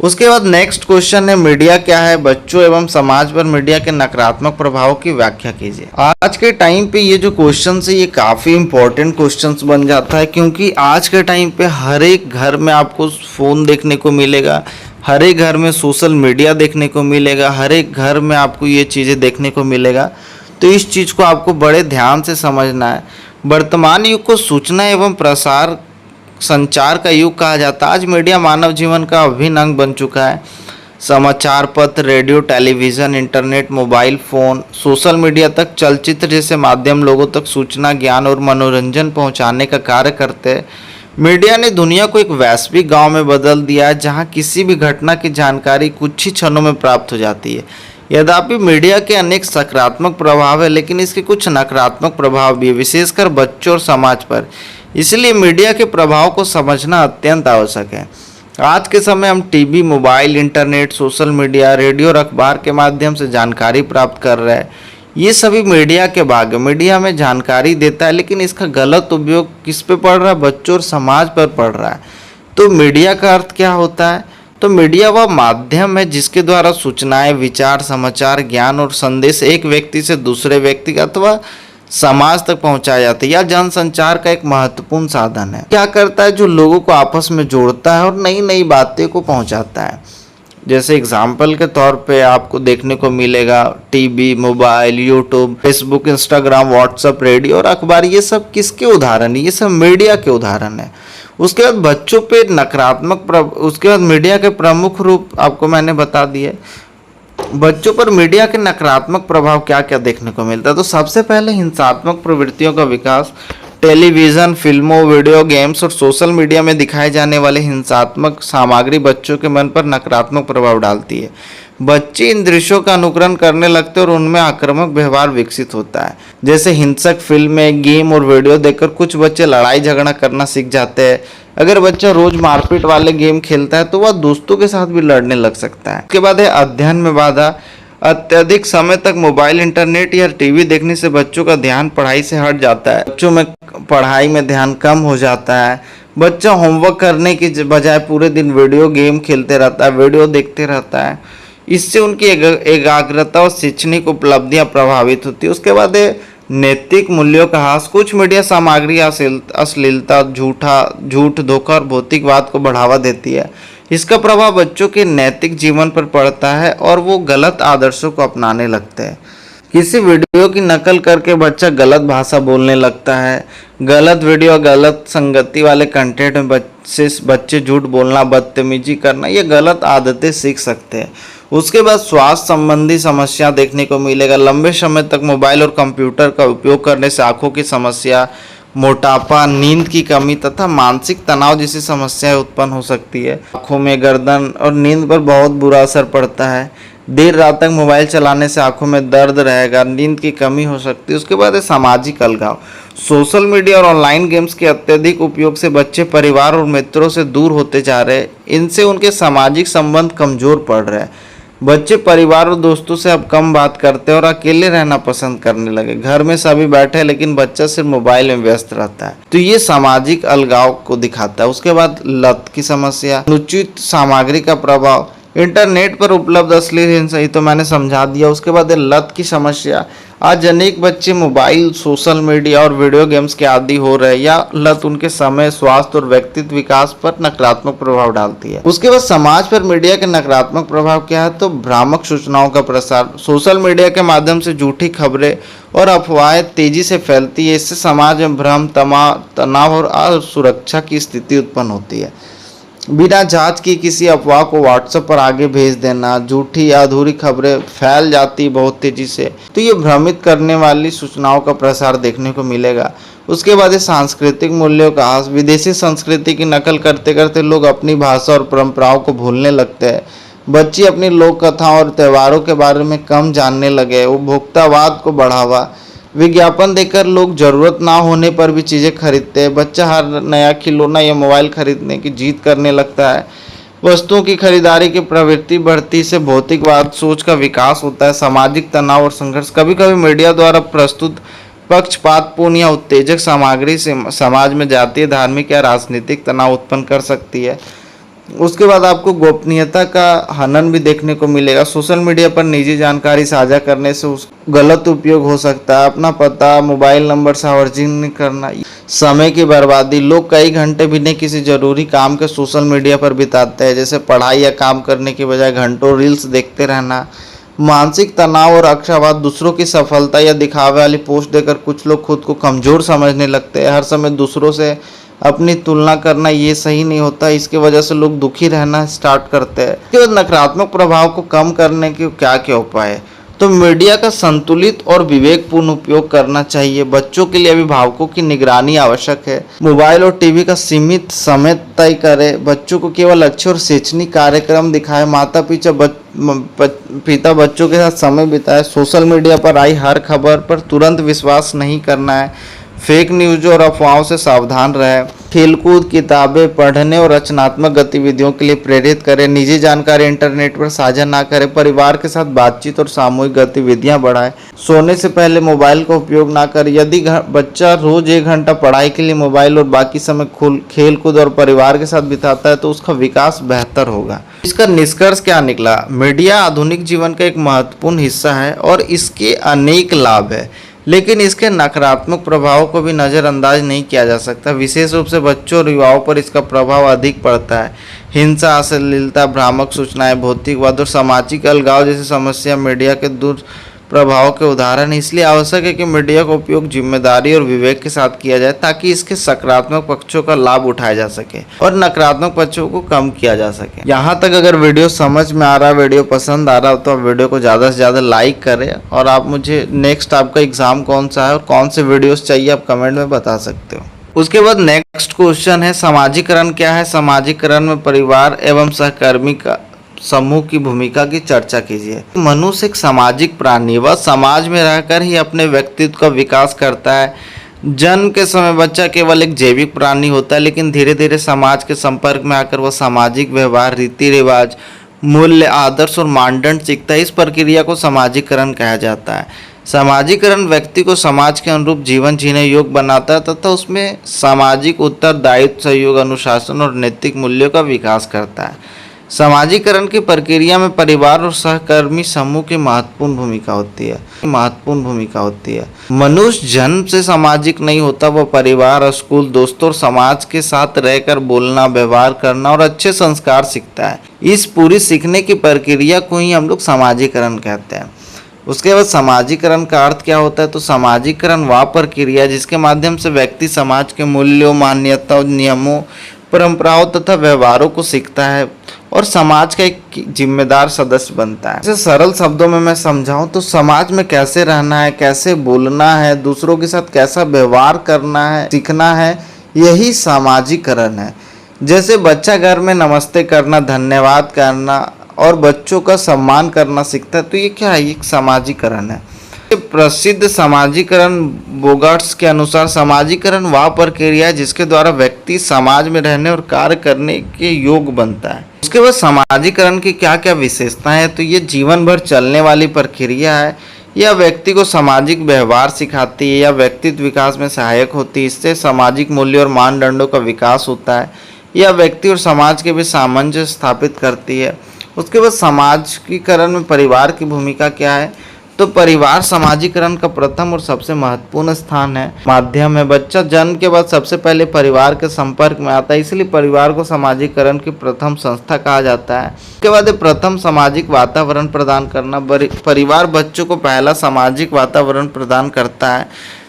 उसके बाद नेक्स्ट क्वेश्चन है, मीडिया क्या है, बच्चों एवं समाज पर मीडिया के नकारात्मक प्रभावों की व्याख्या कीजिए। आज के टाइम पे ये जो क्वेश्चन है ये काफ़ी इंपॉर्टेंट क्वेश्चंस बन जाता है, क्योंकि आज के टाइम पे हर एक घर में आपको फ़ोन देखने को मिलेगा, हर एक घर में सोशल मीडिया देखने को मिलेगा, हर एक घर में आपको ये चीज़ें देखने को मिलेगा। तो इस चीज़ को आपको बड़े ध्यान से समझना है। वर्तमान युग को सूचना एवं प्रसार संचार का युग कहा जाता है। आज मीडिया मानव जीवन का अभिन्न अंग बन चुका है। समाचार पत्र, radio, television, internet, mobile phone, social media तक, चलचित्र जैसे माध्यम लोगों तक सूचना, ज्ञान और मनोरंजन पहुंचाने का कार्य करते हैं। मीडिया ने दुनिया को एक वैश्विक गांव में बदल दिया है, जहां किसी भी घटना की जानकारी कुछ ही क्षणों में प्राप्त हो जाती है। यद्यपि मीडिया के अनेक सकारात्मक प्रभाव है, लेकिन इसके कुछ नकारात्मक प्रभाव भी है, विशेषकर बच्चों और समाज पर। इसलिए मीडिया के प्रभाव को समझना अत्यंत आवश्यक है। आज के समय हम TV, mobile, internet, social media, radio और अखबार के माध्यम से जानकारी प्राप्त कर रहे हैं। ये सभी मीडिया के भाग है। मीडिया हमें जानकारी देता है, लेकिन इसका गलत उपयोग किस पे पड़ रहा है? बच्चों और समाज पर पड़ रहा है। तो मीडिया का अर्थ क्या होता है? तो मीडिया वह माध्यम है जिसके द्वारा सूचनाएं, विचार, समाचार, ज्ञान और संदेश एक व्यक्ति से दूसरे व्यक्ति अथवा समाज तक पहुंचाया जाता है। यह जनसंचार का एक महत्वपूर्ण साधन है। क्या करता है? जो लोगों को आपस में जोड़ता है और नई नई बातें को पहुंचाता है। जैसे एग्जाम्पल के तौर पे आपको देखने को मिलेगा TV, mobile, YouTube, Facebook, Instagram, WhatsApp, radio और अखबार। ये सब किसके उदाहरण है? ये सब मीडिया के उदाहरण है। उसके बाद बच्चों पे नकारात्मक उसके बाद मीडिया के प्रमुख रूप आपको मैंने बता दिए। बच्चों पर मीडिया के नकारात्मक प्रभाव क्या क्या देखने को मिलता है? तो सबसे पहले हिंसात्मक प्रवृत्तियों का विकास। टेलीविज़न, फिल्मों, वीडियो गेम्स और सोशल मीडिया में दिखाए जाने वाले हिंसात्मक सामग्री बच्चों के मन पर नकारात्मक प्रभाव डालती है। बच्चे इन दृश्यों का अनुकरण करने लगते हैं और उनमें आक्रामक व्यवहार विकसित होता है। जैसे हिंसक फिल्में, गेम और वीडियो देखकर कुछ बच्चे लड़ाई झगड़ा करना सीख जाते हैं। अगर बच्चा रोज मारपीट वाले गेम खेलता है तो वह दोस्तों के साथ भी लड़ने लग सकता है। उसके बाद है अध्ययन में बाधा। अत्यधिक समय तक मोबाइल, इंटरनेट या टीवी देखने से बच्चों का ध्यान पढ़ाई से हट जाता है। बच्चों में पढ़ाई में ध्यान कम हो जाता है। बच्चा होमवर्क करने की बजाय पूरे दिन वीडियो गेम खेलते रहता है, वीडियो देखते रहता है। इससे उनकी एकाग्रता और शैक्षणिक उपलब्धियां प्रभावित होती है। उसके बाद नैतिक मूल्यों का ह्रास। कुछ मीडिया सामग्री अश्लीलता, झूठ, धोखा और भौतिकवाद को बढ़ावा देती है। इसका प्रभाव बच्चों के नैतिक जीवन पर पड़ता है और वो गलत आदर्शों को अपनाने लगते हैं। किसी वीडियो की नकल करके बच्चा गलत भाषा बोलने लगता है। गलत वीडियो, गलत संगति वाले कंटेंट में बच्चे झूठ बोलना, बदतमीजी करना, ये गलत आदतें सीख सकते हैं। उसके बाद स्वास्थ्य संबंधी समस्या देखने को मिलेगा। लंबे समय तक मोबाइल और कंप्यूटर का उपयोग करने से आंखों की समस्या, मोटापा, नींद की कमी तथा मानसिक तनाव जैसी समस्याएं उत्पन्न हो सकती है। आंखों में, गर्दन और नींद पर बहुत बुरा असर पड़ता है। देर रात तक मोबाइल चलाने से आंखों में दर्द रहेगा, नींद की कमी हो सकती है। उसके बाद है सामाजिक अलगाव। सोशल मीडिया और ऑनलाइन गेम्स के अत्यधिक उपयोग से बच्चे परिवार और मित्रों से दूर होते जा रहे हैं। इनसे उनके सामाजिक संबंध कमजोर पड़ रहे हैं। बच्चे परिवार और दोस्तों से अब कम बात करते हैं और अकेले रहना पसंद करने लगे। घर में सभी बैठे लेकिन बच्चा सिर्फ मोबाइल में व्यस्त रहता है, तो ये सामाजिक अलगाव को दिखाता है। उसके बाद लत की समस्या, अनुचित सामग्री का प्रभाव। इंटरनेट पर उपलब्ध अश्लील हिंसा, ये तो मैंने समझा दिया। उसके बाद लत की समस्या। आज अनेक बच्चे मोबाइल, सोशल मीडिया और वीडियो गेम्स के आदी हो रहे हैं। या लत उनके समय, स्वास्थ्य और व्यक्तित्व विकास पर नकारात्मक प्रभाव डालती है। उसके बाद समाज पर मीडिया के नकारात्मक प्रभाव क्या है, तो भ्रामक सूचनाओं का प्रसार। सोशल मीडिया के माध्यम से झूठी खबरें और अफवाहें तेजी से फैलती है। इससे समाज में भ्रम, तनाव और असुरक्षा की स्थिति उत्पन्न होती है। बिना जांच की किसी अफवाह को व्हाट्सएप पर आगे भेज देना, झूठी या अधूरी खबरें फैल जाती बहुत तेजी से, तो ये भ्रमित करने वाली सूचनाओं का प्रसार देखने को मिलेगा। उसके बाद ये सांस्कृतिक मूल्यों का ह्रास। विदेशी संस्कृति की नकल करते करते लोग अपनी भाषा और परंपराओं को भूलने लगते हैं। बच्चे अपनी लोक कथाओं और त्योहारों के बारे में कम जानने लगे। उपभोक्तावाद को बढ़ावा। विज्ञापन देखकर लोग जरूरत ना होने पर भी चीज़ें खरीदते हैं। बच्चा हर नया खिलौना या मोबाइल खरीदने की जिद करने लगता है। वस्तुओं की खरीदारी की प्रवृत्ति बढ़ती से भौतिकवाद सोच का विकास होता है। सामाजिक तनाव और संघर्ष। कभी कभी मीडिया द्वारा प्रस्तुत पक्षपातपूर्ण या उत्तेजक सामग्री से समाज में जातीय, धार्मिक या राजनीतिक तनाव उत्पन्न कर सकती है। उसके बाद आपको गोपनीयता का हनन भी देखने को मिलेगा। सोशल मीडिया पर निजी जानकारी साझा करने से उस गलत उपयोग हो सकता है। अपना पता, मोबाइल नंबर सार्वजनिक करना, समय की बर्बादी। लोग कई घंटे बिना किसी जरूरी काम के सोशल मीडिया पर बिताते हैं, जैसे पढ़ाई या काम करने के बजाय घंटों रील्स देखते रहना। मानसिक तनाव और अक्षावाद। दूसरों की सफलता या दिखावे वाली पोस्ट देखकर कुछ लोग खुद को कमजोर समझने लगते हैं। हर समय दूसरों से अपनी तुलना करना ये सही नहीं होता। इसकी वजह से लोग दुखी रहना स्टार्ट करते हैं। इसके बाद नकारात्मक प्रभाव को कम करने के क्या क्या उपाय है, तो मीडिया का संतुलित और विवेकपूर्ण उपयोग करना चाहिए। बच्चों के लिए अभिभावकों की निगरानी आवश्यक है। मोबाइल और टीवी का सीमित समय तय करें। बच्चों को केवल अच्छे और शैक्षणिक कार्यक्रम दिखाएं। माता पिता बच्चों के साथ समय बिताएं। सोशल मीडिया पर आई हर खबर पर तुरंत विश्वास नहीं करना है। फेक न्यूज और अफवाहों से सावधान रहें। खेलकूद, किताबें पढ़ने और रचनात्मक गतिविधियों के लिए प्रेरित करें। निजी जानकारी इंटरनेट पर साझा ना करें। परिवार के साथ बातचीत और सामूहिक गतिविधियां बढ़ाएं। सोने से पहले मोबाइल का उपयोग ना करें। यदि बच्चा रोज 1 घंटा पढ़ाई के लिए मोबाइल और बाकी समय खेलकूद और परिवार के साथ बिताता है तो उसका विकास बेहतर होगा। इसका निष्कर्ष क्या निकला? मीडिया आधुनिक जीवन का एक महत्वपूर्ण हिस्सा है और इसके अनेक लाभ है, लेकिन इसके नकारात्मक प्रभावों को भी नज़रअंदाज नहीं किया जा सकता। विशेष रूप से बच्चों और युवाओं पर इसका प्रभाव अधिक पड़ता है। हिंसा, अश्लीलता, भ्रामक सूचनाएं, भौतिकवाद और सामाजिक अलगाव जैसी समस्या मीडिया के दुष्प्रभाव के उदाहरण है। इसलिए आवश्यक है कि मीडिया का उपयोग जिम्मेदारी और विवेक के साथ किया जाए ताकि इसके सकारात्मक पक्षों का लाभ उठाया जा सके और नकारात्मक पक्षों को कम किया जा सके। यहाँ तक अगर वीडियो समझ में आ रहा है, वीडियो पसंद आ रहा हो तो आप वीडियो को ज़्यादा से ज़्यादा लाइक करें और आप मुझे नेक्स्ट आपका एग्ज़ाम कौन सा है और कौन से वीडियोस चाहिए आप कमेंट में बता सकते हो। उसके बाद नेक्स्ट क्वेश्चन है, सामाजिकरण क्या है? सामाजिकरण में परिवार एवं सहकर्मी समूह की भूमिका की चर्चा कीजिए। मनुष्य एक सामाजिक प्राणी है, वह समाज में रहकर ही अपने व्यक्तित्व का विकास करता है। जन्म के समय बच्चा केवल एक जैविक प्राणी होता है, लेकिन धीरे धीरे समाज के संपर्क में आकर वह सामाजिक व्यवहार, रीति रिवाज, मूल्य, आदर्श और मानदंड सीखता है। इस प्रक्रिया को सामाजिकरण कहा जाता है। सामाजिकरण व्यक्ति को समाज के अनुरूप जीवन जीने योग्य बनाता है तथा उसमें सामाजिक उत्तरदायित्व, सहयोग, अनुशासन और नैतिक मूल्यों का विकास करता है। सामाजिकरण की प्रक्रिया में परिवार और सहकर्मी समूह की महत्वपूर्ण भूमिका होती है। मनुष्य जन्म से सामाजिक नहीं होता, वह परिवार, स्कूल, दोस्तों और समाज के साथ रहकर बोलना, व्यवहार करना और अच्छे संस्कार सीखता है। इस पूरी सीखने की प्रक्रिया को ही हम लोग सामाजिकरण कहते हैं। उसके बाद सामाजिकरण का अर्थ क्या होता है? तो सामाजिकरण वह प्रक्रिया जिसके माध्यम से व्यक्ति समाज के मूल्यों, मान्यताओं, नियमों, परंपराओं तथा व्यवहारों को सीखता है और समाज का एक जिम्मेदार सदस्य बनता है। इसे सरल शब्दों में मैं समझाऊं तो समाज में कैसे रहना है, कैसे बोलना है, दूसरों के साथ कैसा व्यवहार करना है, सीखना है, यही सामाजिकरण है। जैसे बच्चा घर में नमस्ते करना, धन्यवाद करना और बच्चों का सम्मान करना सीखता है, तो ये क्या है? एक सामाजिकरण है। प्रसिद्ध सामाजिकरण बोगार्ट्स के अनुसार सामाजिकरण वह प्रक्रिया है जिसके द्वारा व्यक्ति समाज में रहने और कार्य करने के योग्य बनता है। उसके बाद सामाजिकरण की क्या क्या विशेषताएं हैं? तो ये जीवन भर चलने वाली प्रक्रिया है। यह व्यक्ति को सामाजिक व्यवहार सिखाती है या व्यक्तित्व विकास में सहायक होती है। इससे सामाजिक मूल्यों और मानदंडों का विकास होता है। यह व्यक्ति और समाज के बीच सामंजस्य स्थापित करती है। उसके बाद सामाजिकरण में परिवार की भूमिका क्या है? तो परिवार सामाजिकरण का प्रथम और सबसे महत्वपूर्ण स्थान है, माध्यम है। बच्चा जन्म के बाद सबसे पहले परिवार के संपर्क में आता है, इसलिए परिवार को सामाजिकरण की प्रथम संस्था कहा जाता है। उसके बाद प्रथम सामाजिक वातावरण प्रदान करना। परिवार बच्चों को पहला सामाजिक वातावरण प्रदान करता है,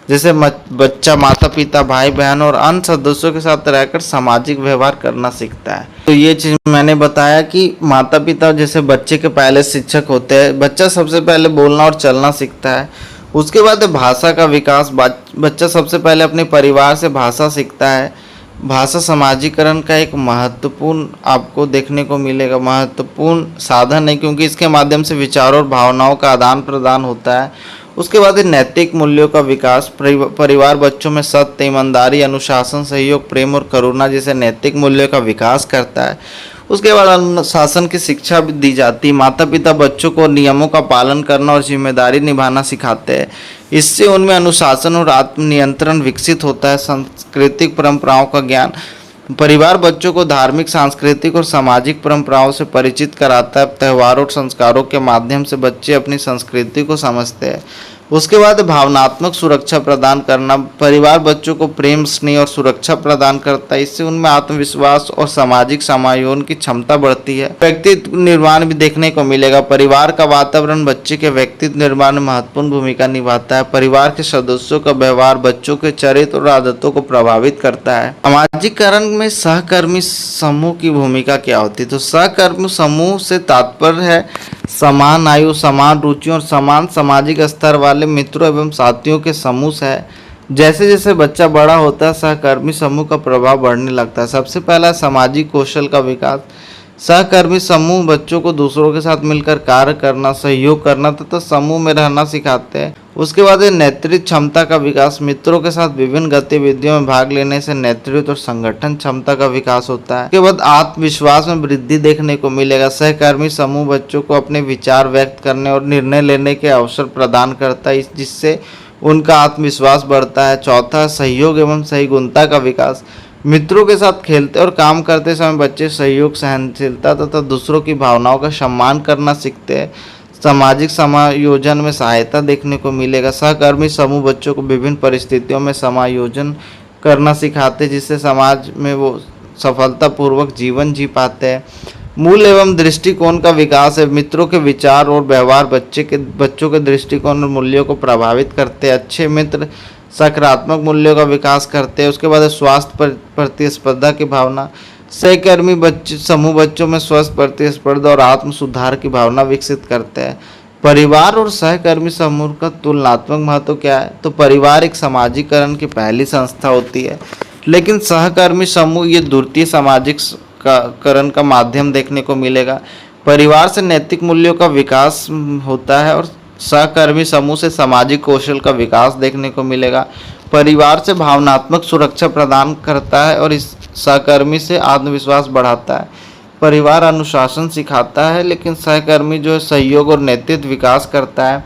जैसे बच्चा माता पिता, भाई बहन और अन्य सदस्यों के साथ रहकर सामाजिक व्यवहार करना सीखता है। तो ये चीज़ मैंने बताया कि माता पिता जैसे बच्चे के पहले शिक्षक होते हैं। बच्चा सबसे पहले बोलना और चलना सीखता है। उसके बाद भाषा का विकास। बच्चा सबसे पहले अपने परिवार से भाषा सीखता है। भाषा सामाजिकरण का एक महत्वपूर्ण आपको देखने को मिलेगा, महत्वपूर्ण साधन है, क्योंकि इसके माध्यम से विचारों और भावनाओं का आदान प्रदान होता है। उसके बाद नैतिक मूल्यों का विकास। परिवार बच्चों में सत्य, ईमानदारी, अनुशासन, सहयोग, प्रेम और करुणा जैसे नैतिक मूल्यों का विकास करता है। उसके बाद अनुशासन की शिक्षा भी दी जाती है। माता पिता बच्चों को नियमों का पालन करना और जिम्मेदारी निभाना सिखाते हैं। इससे उनमें अनुशासन और आत्मनियंत्रण विकसित होता है। सांस्कृतिक परंपराओं का ज्ञान। परिवार बच्चों को धार्मिक, सांस्कृतिक और सामाजिक परंपराओं से परिचित कराता है। त्योहारों और संस्कारों के माध्यम से बच्चे अपनी संस्कृति को समझते हैं। उसके बाद भावनात्मक सुरक्षा प्रदान करना। परिवार बच्चों को प्रेम, स्नेह और सुरक्षा प्रदान करता है। इससे उनमें आत्मविश्वास और सामाजिक समायोजन की क्षमता बढ़ती है। व्यक्तित्व निर्माण भी देखने को मिलेगा। परिवार का वातावरण बच्चे के व्यक्तित्व निर्माण में महत्वपूर्ण भूमिका निभाता है। परिवार के सदस्यों का व्यवहार बच्चों के चरित्र और आदतों को प्रभावित करता है। सामाजिकरण में सहकर्मी समूह की भूमिका क्या होती है? तो सहकर्मी समूह से तात्पर्य है समान आयु, समान रुचियों और समान सामाजिक स्तर वाले मित्रों एवं साथियों के समूह है। जैसे जैसे बच्चा बड़ा होता है, सहकर्मी समूह का प्रभाव बढ़ने लगता है। सबसे पहला सामाजिक कौशल का विकास। सहकर्मी समूह बच्चों को दूसरों के साथ मिलकर कार्य करना, सहयोग करना तथा समूह में रहना सिखाते हैं। उसके बाद नेतृत्व क्षमता का विकास। मित्रों के साथ विभिन्न गतिविधियों में भाग लेने से नेतृत्व और संगठन क्षमता का विकास होता है। उसके बाद आत्मविश्वास में वृद्धि देखने को मिलेगा। सहकर्मी समूह बच्चों को अपने विचार व्यक्त करने और निर्णय लेने के अवसर प्रदान करता है, जिससे उनका आत्मविश्वास बढ़ता है। चौथा, सहयोग एवं सहीगुणता का विकास। मित्रों के साथ खेलते और काम करते समय बच्चे सहयोग, सहनशीलता तथा दूसरों की भावनाओं का सम्मान करना सीखते हैं। सामाजिक समायोजन में सहायता देखने को मिलेगा। सहकर्मी समूह बच्चों को विभिन्न परिस्थितियों में समायोजन करना सिखाते हैं, जिससे समाज में वो सफलतापूर्वक जीवन जी पाते हैं। मूल एवं दृष्टिकोण का विकास है। मित्रों के विचार और व्यवहार बच्चों के दृष्टिकोण और मूल्यों को प्रभावित करते हैं। अच्छे मित्र सकारात्मक मूल्यों का विकास करते हैं। उसके बाद स्वास्थ्य प्रतिस्पर्धा की भावना। सहकर्मी समूह बच्चों में स्वस्थ प्रतिस्पर्धा और आत्म सुधार की भावना विकसित करते हैं। परिवार और सहकर्मी समूह का तुलनात्मक महत्व क्या है? तो परिवार एक सामाजिकरण की पहली संस्था होती है, लेकिन सहकर्मी समूह ये द्वितीय सामाजिक करण का माध्यम देखने को मिलेगा। परिवार से नैतिक मूल्यों का विकास होता है और सहकर्मी समूह से सामाजिक कौशल का विकास देखने को मिलेगा। परिवार से भावनात्मक सुरक्षा प्रदान करता है और इस सहकर्मी से आत्मविश्वास बढ़ाता है। परिवार अनुशासन सिखाता है लेकिन सहकर्मी जो है सहयोग और नेतृत्व विकास करता है।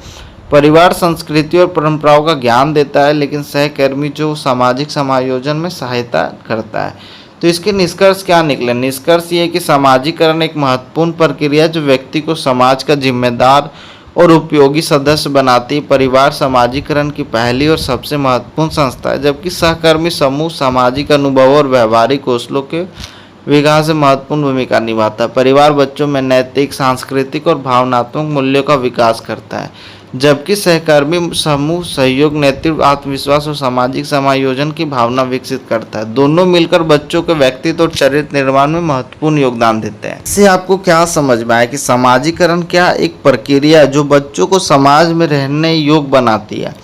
परिवार संस्कृति और परंपराओं का ज्ञान देता है लेकिन सहकर्मी जो सामाजिक समायोजन में सहायता करता है। तो इसके निष्कर्ष क्या निकले? निष्कर्ष ये कि सामाजिकरण एक महत्वपूर्ण प्रक्रिया जो व्यक्ति को समाज का जिम्मेदार और उपयोगी सदस्य बनाती है। परिवार सामाजिकरण की पहली और सबसे महत्वपूर्ण संस्था है, जबकि सहकर्मी समूह सामाजिक अनुभवों और व्यवहारिक कौशलों के विकास में महत्वपूर्ण भूमिका निभाता है। परिवार बच्चों में नैतिक, सांस्कृतिक और भावनात्मक मूल्यों का विकास करता है, जबकि सहकर्मी समूह सहयोग, नेतृत्व, आत्मविश्वास और सामाजिक समायोजन की भावना विकसित करता है। दोनों मिलकर बच्चों के व्यक्तित्व और चरित्र निर्माण में महत्वपूर्ण योगदान देते हैं। इससे आपको क्या समझ में आया कि सामाजिकरण क्या एक प्रक्रिया है जो बच्चों को समाज में रहने योग्य बनाती है।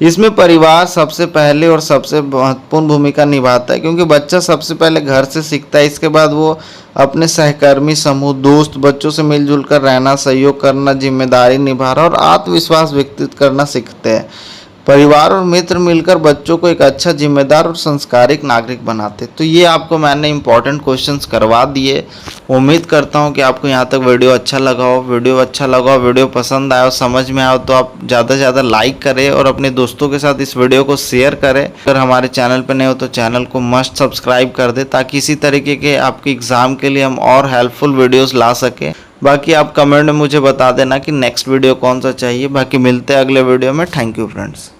इसमें परिवार सबसे पहले और सबसे महत्वपूर्ण भूमिका निभाता है, क्योंकि बच्चा सबसे पहले घर से सीखता है। इसके बाद वो अपने सहकर्मी समूह, दोस्त, बच्चों से मिलजुल कर रहना, सहयोग करना, जिम्मेदारी निभाना और आत्मविश्वास विकसित करना सीखते हैं। परिवार और मित्र मिलकर बच्चों को एक अच्छा, जिम्मेदार और संस्कारिक नागरिक बनाते। तो ये आपको मैंने इंपॉर्टेंट क्वेश्चंस करवा दिए। उम्मीद करता हूँ कि आपको यहाँ तक वीडियो अच्छा लगा हो। वीडियो पसंद आया हो, समझ में आया तो आप ज़्यादा से ज़्यादा लाइक करें और अपने दोस्तों के साथ इस वीडियो को शेयर करें। अगर हमारे चैनल पर नए हो तो चैनल को मस्ट सब्सक्राइब कर दें, ताकि इसी तरीके के आपके एग्ज़ाम के लिए हम और हेल्पफुल वीडियोज़ ला सकें। बाकी आप कमेंट में मुझे बता देना कि नेक्स्ट वीडियो कौन सा चाहिए। बाकी मिलते हैं अगले वीडियो में। Thank you friends.